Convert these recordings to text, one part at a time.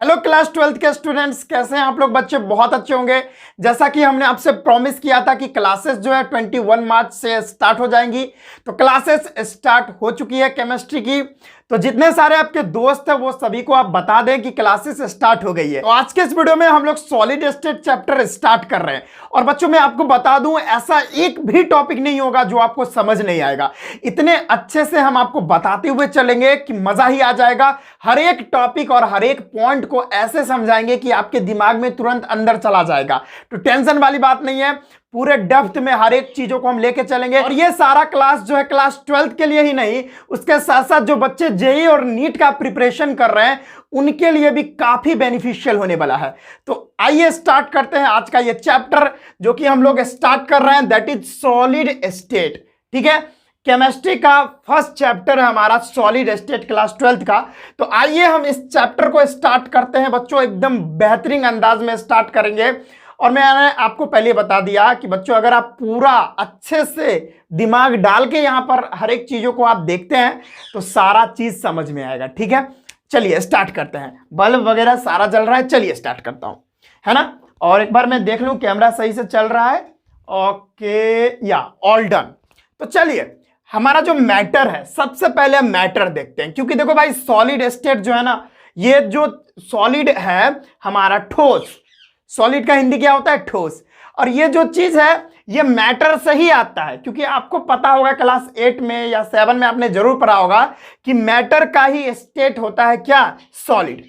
Hello class 12th के students, कैसे हैं आप लोग? बच्चे बहुत अच्छे होंगे। जैसा कि हमने आपसे प्रॉमिस किया था कि क्लासेस जो है 21 मार्च से स्टार्ट हो जाएंगी, तो क्लासेस स्टार्ट हो चुकी है केमिस्ट्री की। तो जितने सारे आपके दोस्त हैं वो सभी को आप बता दें कि क्लासेस स्टार्ट हो गई है। तो आज के इस वीडियो में हम लोग सॉलिड स्टेट चैप्टर स्टार्ट कर रहे हैं। और बच्चों मैं आपको बता दूं, ऐसा एक भी टॉपिक नहीं होगा जो आपको समझ नहीं आएगा। इतने अच्छे से हम आपको बताते हुए चलेंगे कि मजा ही आ जाएगा। हर एक टॉपिक और हर एक पॉइंट को ऐसे समझाएंगे कि आपके दिमाग में तुरंत अंदर चला जाएगा। तो टेंशन वाली बात नहीं है, पूरे डेप्थ में हर एक चीजों को हम लेके चलेंगे। और ये सारा क्लास जो है क्लास 12th के लिए ही नहीं, उसके साथ साथ जो बच्चे जेई और नीट का प्रिपरेशन कर रहे हैं उनके लिए भी काफी बेनिफिशियल होने वाला है। तो आइए स्टार्ट करते हैं आज का ये चैप्टर जो कि हम लोग स्टार्ट कर रहे हैं, दैट इज सॉलिड स्टेट। ठीक है, केमिस्ट्री का फर्स्ट चैप्टर है हमारा सॉलिड स्टेट क्लास 12th का। तो आइए हम इस चैप्टर को स्टार्ट करते हैं बच्चों, एकदम बेहतरीन अंदाज में स्टार्ट करेंगे। और मैंने आपको पहले बता दिया कि बच्चों अगर आप पूरा अच्छे से दिमाग डाल के यहां पर हर एक चीजों को आप देखते हैं तो सारा चीज समझ में आएगा। ठीक है, चलिए स्टार्ट करते हैं। बल्ब वगैरह सारा जल रहा है, चलिए स्टार्ट करता हूं, है ना। और एक बार मैं देख लूं कैमरा सही से चल रहा है। ओके, या ऑल डन। तो चलिए हमारा जो मैटर है, सबसे पहले हम मैटर देखते हैं। क्योंकि देखो भाई, सॉलिड स्टेट जो है ना, ये जो सॉलिड है हमारा ठोस, सॉलिड का हिंदी क्या होता है? ठोस। और ये जो चीज है ये मैटर से ही आता है। क्योंकि आपको पता होगा क्लास 8 में या 7 में आपने जरूर पढ़ा होगा कि मैटर का ही स्टेट होता है क्या? सॉलिड।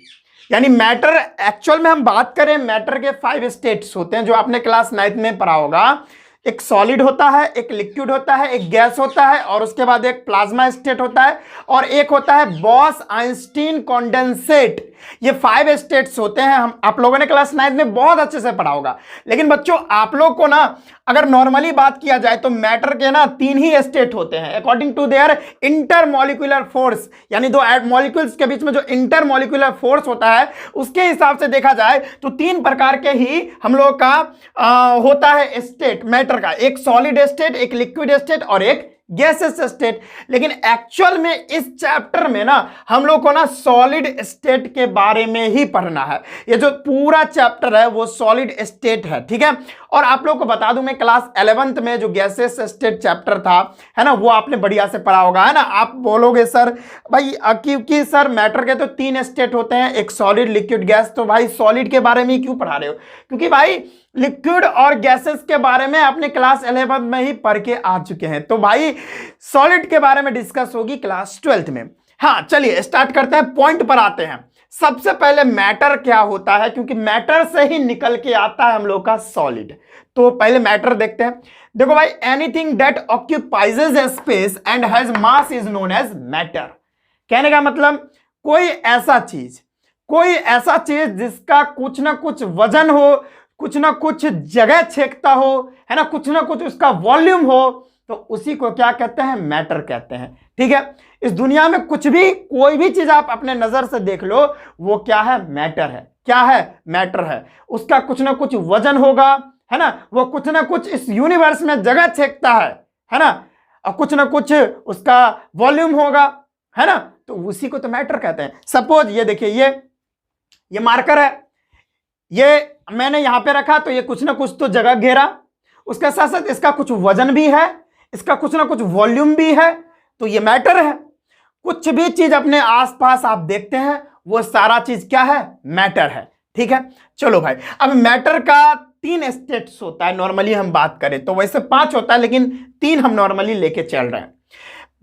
यानी मैटर, एक्चुअल में हम बात करें, मैटर के 5 स्टेट्स होते हैं जो आपने क्लास 9 में पढ़ा होगा। एक सॉलिड होता है, एक लिक्विड होता है, एक गैस होता है, और उसके बाद एक प्लाज्मा स्टेट होता है, और एक होता है बॉस आइंस्टीन कॉन्डेंसेट। ये 5 स्टेट्स होते हैं। हम आप लोगों ने क्लास 9 में बहुत अच्छे से पढ़ा होगा। लेकिन बच्चों आप लोग को ना, अगर नॉर्मली बात किया जाए तो मैटर के ना 3 ही स्टेट होते हैं according to their intermolecular force. यानी दो मॉलिक्यूल्स के बीच में जो इंटरमॉलिक्यूलर फोर्स होता है उसके हिसाब से देखा जाए तो 3 प्रकार के ही हम लोग का होता है स्टेट मैटर का। एक सॉलिड स्टेट, एक लिक्विड स्टेट और एक गैसेस स्टेट। लेकिन एक्चुअल में इस चैप्टर में ना हम लोग को ना सॉलिड स्टेट के बारे में ही पढ़ना है। ये जो पूरा चैप्टर है वो सॉलिड स्टेट है। ठीक है, और आप लोग को बता दूं, मैं क्लास 11th में जो गैसेस स्टेट चैप्टर था, है ना, वो आपने बढ़िया से पढ़ा होगा, है ना। आप बोलोगे सर भाई, क्योंकि सर मैटर के तो 3 स्टेट होते हैं, एक सॉलिड, लिक्विड, गैस, तो भाई सॉलिड के बारे में ही क्यों पढ़ा रहे हो? क्योंकि भाई लिक्विड और गैसेस के बारे में आपने क्लास 11 में ही पढ़ के आ चुके हैं। तो भाई सॉलिड के बारे में डिस्कस होगी क्लास 12th में। हाँ चलिए स्टार्ट करते हैं, पॉइंट पर आते हैं। सबसे पहले मैटर क्या होता है, क्योंकि मैटर से ही निकल के आता है हम लोग का सॉलिड। तो पहले मैटर देखते हैं। देखो भाई, anything that occupies a space and has mass is known as matter. कहने का मतलब कोई ऐसा चीज जिसका कुछ ना कुछ वजन हो, कुछ ना कुछ जगह छेकता हो, है ना, कुछ ना कुछ उसका वॉल्यूम हो, तो उसी को क्या कहते हैं? मैटर कहते हैं। ठीक है, इस दुनिया में कुछ भी, कोई भी चीज आप अपने नजर से देख लो, वो क्या है? मैटर है। क्या है? मैटर है। उसका कुछ ना कुछ वजन होगा, है ना, वो कुछ ना कुछ इस यूनिवर्स में जगह छेकता है ना, और कुछ ना कुछ उसका वॉल्यूम होगा, है ना, तो उसी को तो मैटर कहते हैं। सपोज ये देखिए, ये मार्कर है, ये मैंने यहां पे रखा तो ये कुछ ना कुछ तो जगह घेरा, उसके साथ साथ इसका कुछ वजन भी है, इसका कुछ ना कुछ वॉल्यूम भी है, तो ये मैटर है। कुछ भी चीज अपने आसपास आप देखते हैं वो सारा चीज क्या है? मैटर है। ठीक है, चलो भाई, अब मैटर का 3 स्टेट्स होता है नॉर्मली हम बात करें तो, वैसे 5 होता है लेकिन 3 हम नॉर्मली लेके चल रहे हैं।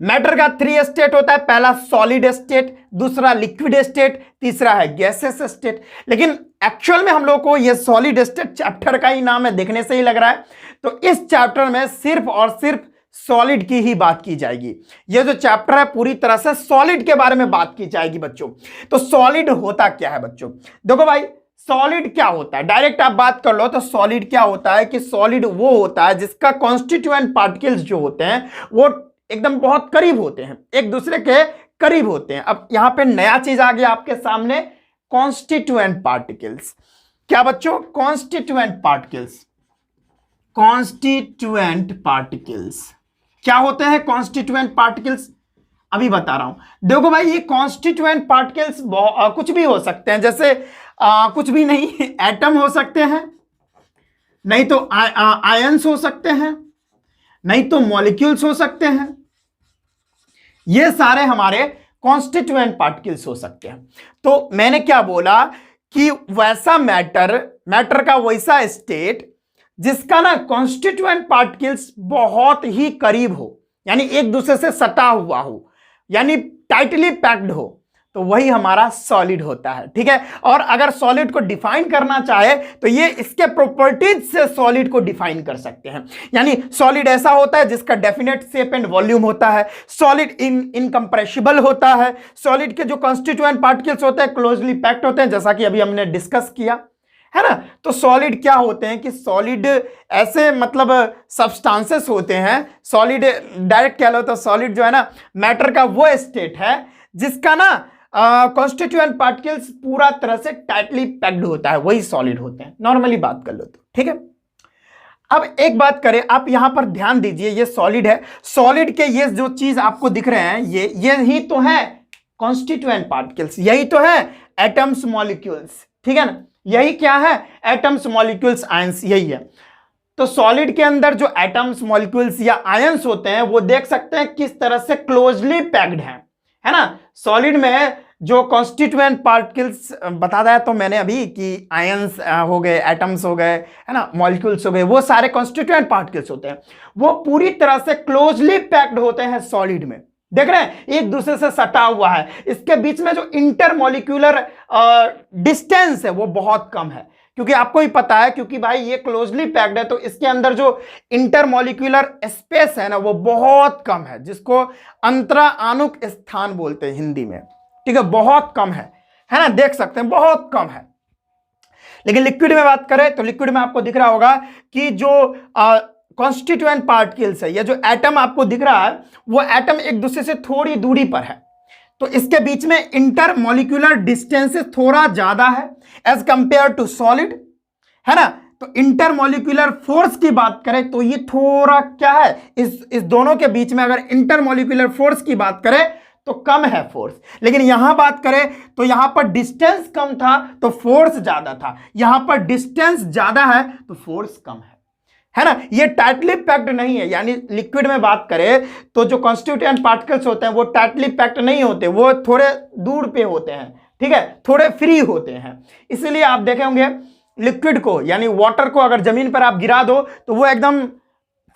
मैटर का 3 स्टेट होता है, पहला सॉलिड स्टेट, दूसरा लिक्विड स्टेट, तीसरा है गैसेस स्टेट। लेकिन एक्चुअल में हम लोग को ये सॉलिड स्टेट चैप्टर का ही नाम है, देखने से ही लग रहा है। तो इस चैप्टर में सिर्फ और सिर्फ सॉलिड की ही बात की जाएगी। ये जो चैप्टर है पूरी तरह से सॉलिड के बारे में बात की जाएगी बच्चों। तो सॉलिड होता क्या है बच्चों? देखो भाई, सॉलिड क्या होता है, डायरेक्ट आप बात कर लो तो सॉलिड क्या होता है कि सॉलिड वो होता है जिसका कॉन्स्टिट्यूएंट पार्टिकल्स जो होते हैं वो एकदम बहुत करीब होते हैं, एक दूसरे के करीब होते हैं। अब यहां पे नया चीज आ गया आपके सामने, कॉन्स्टिट्यूएंट पार्टिकल्स। क्या बच्चों? Constituent particles. कॉन्स्टिट्यूएंट पार्टिकल्स क्या होते हैं? कॉन्स्टिट्यूएंट पार्टिकल्स अभी बता रहा हूं। देखो भाई, ये कॉन्स्टिट्यूएंट पार्टिकल्स कुछ भी हो सकते हैं, जैसे कुछ भी नहीं, एटम हो सकते हैं, नहीं तो आयंस हो सकते हैं, नहीं तो मॉलिक्यूल्स हो सकते हैं। ये सारे हमारे कॉन्स्टिट्यूएंट पार्टिकल्स हो सकते हैं। तो मैंने क्या बोला कि वैसा मैटर का वैसा स्टेट जिसका ना कॉन्स्टिट्यूएंट पार्टिकल्स बहुत ही करीब हो, यानी एक दूसरे से सटा हुआ हो, यानी टाइटली पैक्ड हो, तो वही हमारा सॉलिड होता है। ठीक है, और अगर सॉलिड को डिफाइन करना चाहे तो ये इसके प्रॉपर्टीज से सॉलिड को डिफाइन कर सकते हैं। यानी सॉलिड ऐसा होता है जिसका डेफिनेट शेप एंड वॉल्यूम होता है, सॉलिड इनकंप्रेसिबल होता है, सॉलिड के जो कॉन्स्टिट्यूएंट पार्टिकल्स होते हैं क्लोजली पैक्ड होते हैं, जैसा कि अभी हमने डिस्कस किया है ना। तो सॉलिड क्या होते हैं कि सॉलिड ऐसे मतलब सब्सटेंसेस होते हैं, सॉलिड डायरेक्ट कह लो तो सॉलिड जो है ना मैटर का वो स्टेट है जिसका ना कॉन्स्टिट्यूएंट पार्टिकल्स पूरा तरह से टाइटली पैक्ड होता है, वही सॉलिड होते हैं। नॉर्मली बात कर लो तो ठीक है। अब एक बात करें, आप यहां पर ध्यान दीजिए, ये सॉलिड है, सॉलिड के ये जो चीज आपको दिख रहे हैं ये ही तो है कॉन्स्टिट्यूएंट पार्टिकल्स, यही तो है एटम्स मॉलिक्यूल्स। ठीक है ना, यही क्या है, एटम्स मॉलिक्यूल्स आयंस, यही है। तो सॉलिड के अंदर जो एटम्स मॉलिक्यूल्स या आयंस होते हैं वो देख सकते हैं किस तरह से क्लोजली पैक्ड है ना। सॉलिड में जो कॉन्स्टिट्यूएंट पार्टिकल्स बताया तो मैंने अभी कि आयंस हो गए, एटम्स हो गए, है ना, मॉलिक्यूल्स हो गए, वो सारे कॉन्स्टिट्यूएंट पार्टिकल्स होते हैं, वो पूरी तरह से क्लोजली पैक्ड होते हैं सॉलिड में। देख रहे हैं, एक दूसरे से सटा हुआ है, इसके बीच में जो इंटरमॉलिक्यूलर डिस्टेंस है वो बहुत कम है, क्योंकि आपको ही पता है, क्योंकि भाई ये क्लोजली पैक्ड है तो इसके अंदर जो इंटरमॉलिक्यूलर स्पेस है ना वो बहुत कम है, जिसको अंतराणुक स्थान बोलते हैं हिंदी में। ठीक है, बहुत कम है ना, देख सकते हैं बहुत कम है। लेकिन लिक्विड में बात करें तो लिक्विड में आपको दिख रहा होगा कि जो कॉन्स्टिट्यूएंट पार्टिकल्स है, ये जो एटम आपको दिख रहा है वो एटम एक दूसरे से थोड़ी दूरी पर है, तो इसके बीच में इंटरमॉलिक्यूलर डिस्टेंसेस थोड़ा ज्यादा है एज कंपेयर टू सॉलिड, है ना। तो इंटरमॉलिक्यूलर फोर्स की बात करें तो ये थोड़ा क्या है, इस दोनों के बीच में अगर इंटरमॉलिक्यूलर फोर्स की बात करें तो कम है फोर्स। लेकिन यहां बात करें तो यहां पर डिस्टेंस कम था तो फोर्स ज्यादा था, यहां पर डिस्टेंस ज्यादा है तो फोर्स कम है ना। ये टाइटली पैक्ड नहीं है, यानी लिक्विड में बात करें तो जो कॉन्स्टिट्यूएंट पार्टिकल्स होते हैं वो टाइटली पैक्ड नहीं होते, वो थोड़े दूर पे होते हैं। ठीक है, थोड़े फ्री होते हैं। इसीलिए आप देखे होंगे लिक्विड को, यानी वाटर को अगर जमीन पर आप गिरा दो तो वो एकदम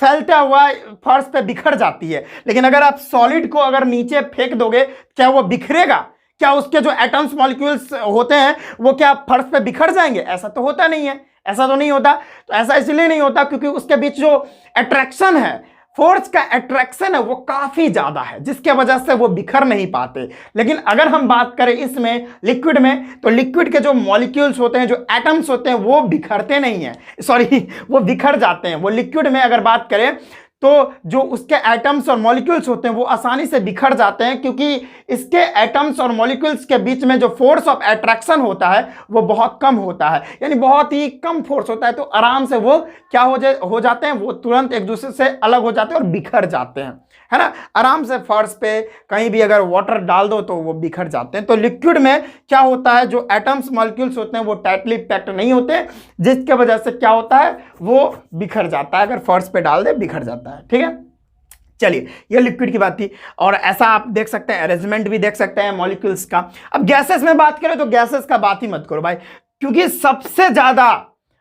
फैलता हुआ फर्श पे बिखर जाती है, लेकिन अगर आप सॉलिड को अगर नीचे फेंक दोगे क्या वो बिखरेगा? क्या उसके जो एटम्स मॉलिक्यूल्स होते हैं वो क्या फर्श पे बिखर जाएंगे? ऐसा तो होता नहीं है, ऐसा तो नहीं होता। तो ऐसा इसलिए नहीं होता क्योंकि उसके बीच जो अट्रैक्शन है, फोर्स का अट्रैक्शन है वो काफी ज्यादा है, जिसके वजह से वो बिखर नहीं पाते। लेकिन अगर हम बात करें इसमें लिक्विड में, तो लिक्विड के जो मॉलिक्यूल्स होते हैं, जो एटम्स होते हैं वो बिखरते नहीं हैं, सॉरी वो बिखर जाते हैं। वो लिक्विड में अगर बात करें तो जो उसके एटम्स और मॉलिक्यूल्स होते हैं वो आसानी से बिखर जाते हैं, क्योंकि इसके एटम्स और मॉलिक्यूल्स के बीच में जो फोर्स ऑफ अट्रैक्शन होता है वो बहुत कम होता है, यानी बहुत ही कम फोर्स होता है। तो आराम से वो क्या हो जाते हैं, वो तुरंत एक दूसरे से अलग हो जाते हैं और बिखर जाते हैं, है ना। आराम से फर्श पे कहीं भी अगर वाटर डाल दो तो वो बिखर जाते हैं। तो लिक्विड में क्या होता है, जो एटम्स मॉलिक्यूल्स होते हैं वो टाइटली पैक्ड नहीं होते, जिसके वजह से क्या होता है वो बिखर जाता है, अगर फर्श पे डाल दे बिखर जाता है। ठीक है, चलिए ये लिक्विड की बात थी। और ऐसा आप देख सकते हैं, अरेंजमेंट भी देख सकते हैं मॉलिक्यूल्स का। अब गैसेस में बात करें तो गैसेस का बात ही मत करो भाई, क्योंकि सबसे ज्यादा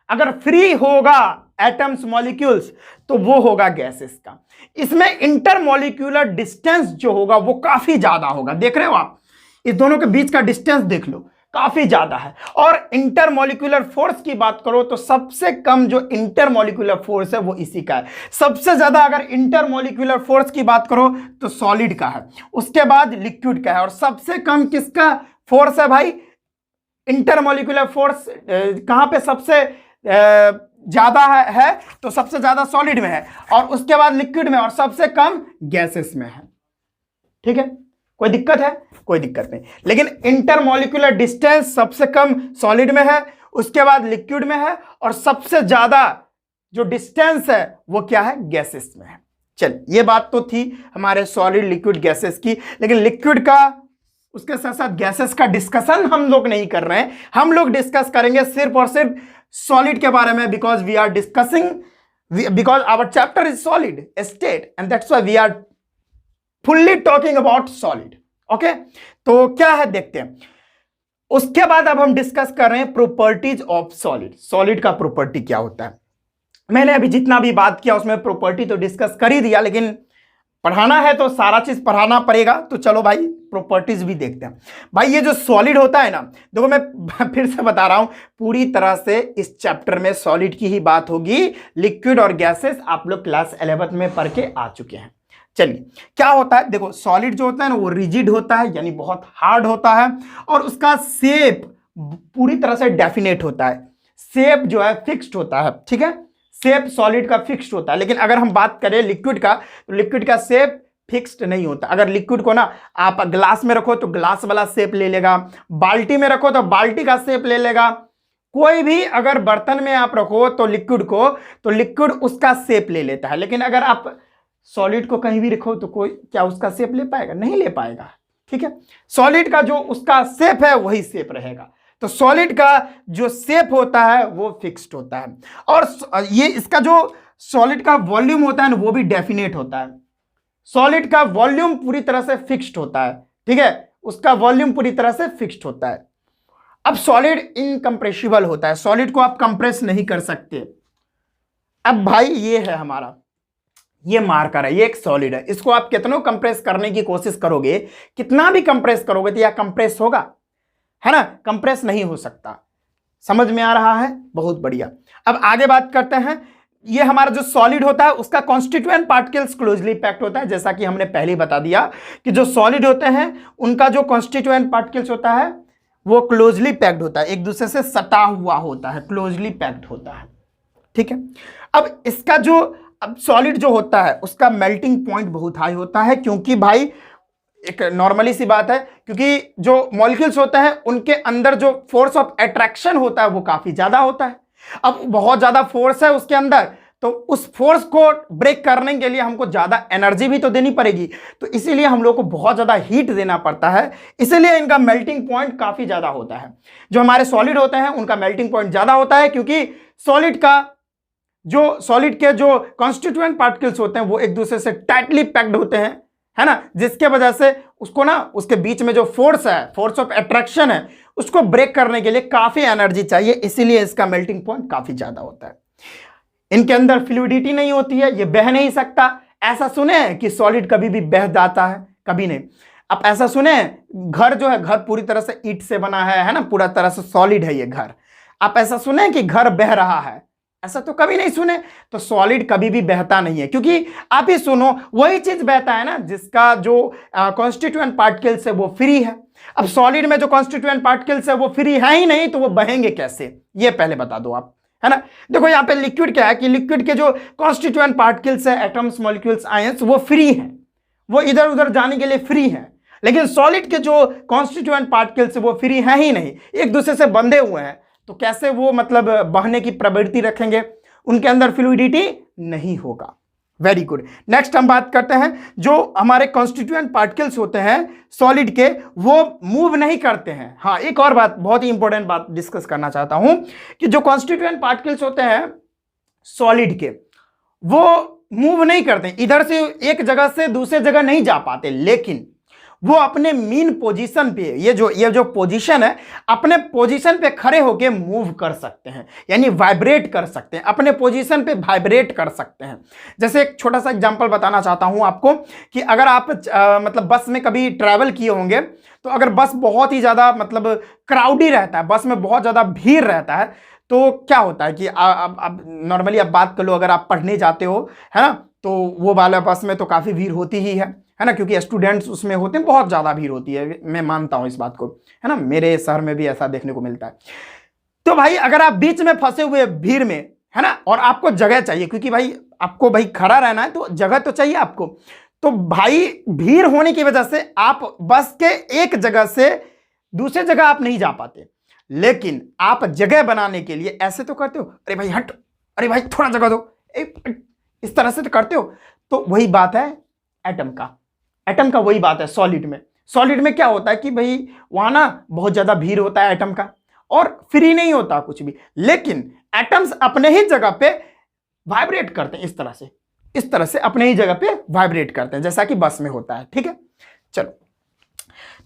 अगर फ्री होगा एटम्स मॉलिक्यूल्स तो वो होगा गैसेस का। इसमें इंटरमॉलिक्यूलर डिस्टेंस जो होगा वो काफी ज्यादा होगा। देख रहे हो आप, इस दोनों के बीच का डिस्टेंस देख लो, काफी ज्यादा है। और इंटरमॉलिक्यूलर फोर्स की बात करो तो सबसे कम जो इंटरमॉलिक्यूलर फोर्स है वो इसी का है। सबसे ज्यादा अगर इंटरमॉलिक्यूलर फोर्स की बात करो तो सॉलिड का है, उसके बाद लिक्विड का है, और सबसे कम किसका फोर्स है भाई? इंटरमॉलिक्यूलर फोर्स कहां पे सबसे ज्यादा है तो सबसे ज्यादा सॉलिड में है, और उसके बाद लिक्विड में, और सबसे कम गैसेस में है। ठीक है, कोई दिक्कत है? कोई दिक्कत नहीं। लेकिन इंटरमॉलिक्यूलर डिस्टेंस सबसे कम सॉलिड में है, उसके बाद लिक्विड में है, और सबसे ज्यादा जो डिस्टेंस है वो क्या है? गैसेस में है। चल, ये बात तो थी हमारे सॉलिड लिक्विड गैसेस की, लेकिन लिक्विड का उसके साथ साथ गैसेस का डिस्कशन हम लोग नहीं कर रहे हैं। हम लोग डिस्कस करेंगे सिर्फ और सिर्फ सॉलिड के बारे में, because we are discussing, because our chapter is solid state and that's why we are fully talking about solid. Okay, तो क्या है देखते हैं। उसके बाद अब हम डिस्कस कर रहे हैं प्रॉपर्टीज ऑफ सॉलिड। सॉलिड का प्रॉपर्टी क्या होता है। मैंने अभी जितना भी बात किया उसमें प्रॉपर्टी तो डिस्कस कर ही दिया, लेकिन पढ़ाना है तो सारा चीज पढ़ाना पड़ेगा। तो चलो भाई प्रॉपर्टीज भी देखते हैं। भाई ये जो सॉलिड होता है ना, देखो मैं फिर से बता रहा हूं, पूरी तरह से इस चैप्टर में सॉलिड की ही बात होगी। लिक्विड और गैसेस आप लोग क्लास 11th में पढ़ के आ चुके हैं। चलिए, क्या होता है देखो, सॉलिड जो होता है ना वो रिजिड होता है, यानी बहुत हार्ड होता है, और उसका शेप पूरी तरह से डेफिनेट होता है। शेप जो है फिक्स्ड होता है, ठीक है, शेप सॉलिड का फिक्स्ड होता है। लेकिन अगर हम बात करें लिक्विड का, तो लिक्विड का शेप फिक्स्ड नहीं होता। अगर लिक्विड को ना आप ग्लास में रखो तो ग्लास वाला शेप ले लेगा, बाल्टी में रखो तो बाल्टी का शेप ले लेगा, कोई भी अगर बर्तन में आप रखो तो लिक्विड को, तो लिक्विड उसका शेप ले लेता है। लेकिन अगर आप सॉलिड को कहीं भी रखो तो कोई क्या उसका शेप ले पाएगा? नहीं ले पाएगा, ठीक है। सॉलिड का जो उसका शेप है वही शेप रहेगा। तो सॉलिड का जो शेप होता है वो फिक्स्ड होता है, और ये इसका जो सॉलिड का वॉल्यूम होता है ना वो भी डेफिनेट होता है। सॉलिड का वॉल्यूम पूरी तरह से फिक्स्ड होता है, ठीक है, उसका वॉल्यूम पूरी तरह से फिक्स्ड होता है। अब सॉलिड इनकंप्रेसिबल होता है, सॉलिड को आप कंप्रेस नहीं कर सकते। अब भाई ये है हमारा, ये मार्कर है, ये एक सॉलिड है, इसको आप कितना कंप्रेस करने की कोशिश करोगे, कितना भी कंप्रेस करोगे तो यह कंप्रेस होगा, है ना, कंप्रेस नहीं हो सकता। समझ में आ रहा है? बहुत बढ़िया। अब आगे बात करते हैं। ये हमारा जो सॉलिड होता है उसका कॉन्स्टिट्यूएंट पार्टिकल्स क्लोजली पैक्ड होता है, जैसा कि हमने पहले ही बता दिया कि जो सॉलिड होते हैं उनका जो कॉन्स्टिट्यूएंट पार्टिकल्स होता है वो क्लोजली पैक्ड होता है, एक दूसरे से सटा हुआ होता है, क्लोजली पैक्ड होता है, ठीक है। अब इसका जो अब सॉलिड जो होता है उसका मेल्टिंग पॉइंट बहुत हाई होता है, क्योंकि भाई एक नॉर्मली सी बात है, क्योंकि जो मॉलिक्यूल्स होते हैं उनके अंदर जो फोर्स ऑफ अट्रैक्शन होता है वो काफी ज्यादा होता है। अब बहुत ज्यादा फोर्स है उसके अंदर, तो उस फोर्स को ब्रेक करने के लिए हमको ज्यादा एनर्जी भी तो देनी पड़ेगी, तो इसीलिए हम लोग को बहुत ज्यादा हीट देना पड़ता है, इसीलिए इनका मेल्टिंग पॉइंट काफी ज्यादा होता है। जो हमारे सॉलिड होते हैं उनका मेल्टिंग पॉइंट ज्यादा होता है, क्योंकि सॉलिड के जो कॉन्स्टिट्यूएंट पार्टिकल्स होते हैं वो एक दूसरे से टाइटली पैक्ड होते हैं, है ना, जिसके वजह से उसको ना उसके बीच में जो फोर्स है, फोर्स ऑफ अट्रैक्शन है, उसको ब्रेक करने के लिए काफी एनर्जी चाहिए, इसीलिए इसका मेल्टिंग पॉइंट काफी ज्यादा होता है। इनके अंदर फ्लूइडिटी नहीं होती है, ये बह नहीं सकता। ऐसा सुने हैं कि सॉलिड कभी भी बह जाता है? कभी नहीं। आप ऐसा सुने हैं घर जो है, घर पूरी तरह से ईंट से बना है ना, पूरा तरह से सॉलिड है ये घर। आप ऐसा सुने कि घर बह रहा है? ऐसा तो कभी नहीं सुने। तो सॉलिड कभी भी बहता नहीं है, क्योंकि आप ही सुनो, वही चीज बहता है ना जिसका जो कॉन्स्टिट्यूएंट पार्टिकल्स है वो फ्री है। अब सॉलिड में जो कॉन्स्टिट्यूएंट पार्टिकल्स है वो फ्री है ही नहीं, तो वो बहेंगे कैसे, ये पहले बता दो आप, है ना। देखो यहाँ पे लिक्विड क्या है कि लिक्विड के जो कॉन्स्टिट्यूएंट पार्टिकल्स है, एटम्स, मॉलिक्यूल्स, आयंस, वो फ्री है, वो इधर उधर जाने के लिए फ्री है। लेकिन सॉलिड के जो कॉन्स्टिट्यूएंट पार्टिकल्स है वो फ्री है ही नहीं, एक दूसरे से बंधे हुए हैं, तो कैसे वो मतलब बहने की प्रवृत्ति रखेंगे? उनके अंदर फ्लूइडिटी नहीं होगा। Very good. नेक्स्ट हम बात करते हैं, जो हमारे कॉन्स्टिट्यूएंट पार्टिकल्स होते हैं सॉलिड के, वो मूव नहीं करते हैं। हाँ, एक और बात, बहुत ही इंपॉर्टेंट बात डिस्कस करना चाहता हूं कि जो कॉन्स्टिट्यूएंट पार्टिकल्स होते हैं सॉलिड के, वो मूव नहीं करते, इधर से एक जगह से दूसरे जगह नहीं जा पाते, लेकिन वो अपने मीन पोजीशन पे, ये जो पोजीशन है, अपने पोजीशन पे खड़े होके मूव कर सकते हैं, यानी वाइब्रेट कर सकते हैं, अपने पोजीशन पे वाइब्रेट कर सकते हैं। जैसे एक छोटा सा एग्जांपल बताना चाहता हूं आपको कि अगर आप मतलब बस में कभी ट्रैवल किए होंगे, तो अगर बस बहुत ही ज़्यादा मतलब क्राउडी रहता है, बस में बहुत ज़्यादा भीड़ रहता है, तो क्या होता है कि अब नॉर्मली आप बात कर लो, अगर आप पढ़ने जाते हो, है ना, तो वो वाला बस में तो काफ़ी भीड़ होती ही है ना, क्योंकि स्टूडेंट्स उसमें होते हैं, बहुत ज़्यादा भीड़ होती है, मैं मानता हूँ इस बात को, है ना, मेरे शहर में भी ऐसा देखने को मिलता है। तो भाई अगर आप बीच में फंसे हुए भीड़ में, है ना, और आपको जगह चाहिए, क्योंकि भाई आपको भाई खड़ा रहना है तो जगह तो चाहिए आपको, तो भाई भीड़ होने की वजह से आप बस के एक जगह से दूसरे जगह आप नहीं जा पाते, लेकिन आप जगह बनाने के लिए ऐसे तो करते हो, अरे भाई हट, अरे भाई थोड़ा जगह दो, इस तरह से तो करते हो। तो वही बात है एटम का वही बात है सॉलिड में क्या होता है कि भाई वहां ना बहुत ज्यादा भीड़ होता है एटम का और फ्री नहीं होता कुछ भी, लेकिन एटम्स अपने ही जगह पे वाइब्रेट करते हैं इस तरह से अपने ही जगह पे वाइब्रेट करते हैं, जैसा कि बस में होता है। ठीक है, चलो,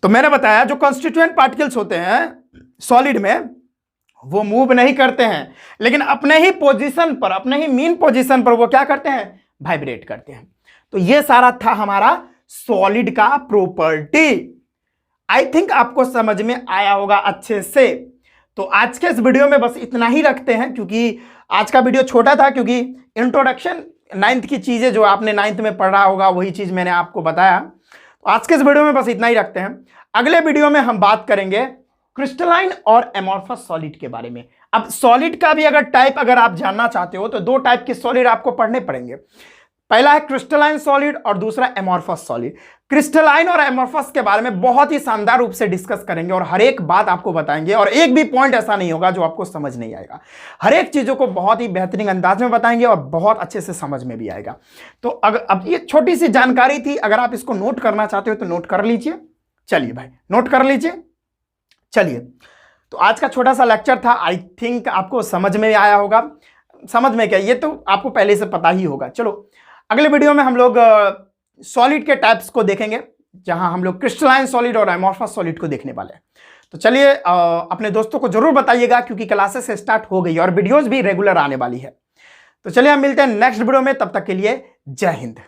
तो मैंने बताया जो कॉन्स्टिट्यूएंट पार्टिकल्स होते हैं सॉलिड में वो मूव नहीं करते हैं, लेकिन अपने ही पोजीशन पर, अपने ही मीन पोजीशन पर वो क्या करते हैं, वाइब्रेट करते हैं। तो ये सारा था हमारा सॉलिड का प्रॉपर्टी। आई थिंक आपको समझ में आया होगा अच्छे से। तो आज के इस वीडियो में बस इतना ही रखते हैं, क्योंकि आज का वीडियो छोटा था, क्योंकि इंट्रोडक्शन 9th की चीजें जो आपने 9th में पढ़ा होगा वही चीज मैंने आपको बताया। तो आज के इस वीडियो में बस इतना ही रखते हैं। अगले वीडियो में हम बात करेंगे क्रिस्टलाइन और एमॉर्फस सॉलिड के बारे में। अब सॉलिड का भी अगर टाइप अगर आप जानना चाहते हो तो 2 टाइप के सॉलिड आपको पढ़ने पड़ेंगे। पहला है क्रिस्टलाइन सॉलिड और दूसरा एमॉर्फस सॉलिड। क्रिस्टलाइन और एमॉर्फस के बारे में बहुत ही शानदार रूप से डिस्कस करेंगे और हर एक बात आपको बताएंगे, और एक भी पॉइंट ऐसा नहीं होगा जो आपको समझ नहीं आएगा। हर एक चीजों को बहुत ही बेहतरीन अंदाज में बताएंगे और बहुत अच्छे से समझ में भी आएगा। तो अब ये छोटी सी जानकारी थी, अगर आप इसको नोट करना चाहते हो तो नोट कर लीजिए। चलिए भाई, नोट कर लीजिए। चलिए, तो आज का छोटा सा लेक्चर था, आई थिंक आपको समझ में आया होगा। समझ में क्या, ये तो आपको पहले से पता ही होगा। चलो, अगले वीडियो में हम लोग सॉलिड के टाइप्स को देखेंगे, जहां हम लोग क्रिस्टलाइन सॉलिड और एमॉर्फस सॉलिड को देखने वाले हैं। तो चलिए, अपने दोस्तों को जरूर बताइएगा, क्योंकि क्लासेस स्टार्ट हो गई और वीडियोस भी रेगुलर आने वाली है। तो चलिए हम मिलते हैं नेक्स्ट वीडियो में, तब तक के लिए जय हिंद।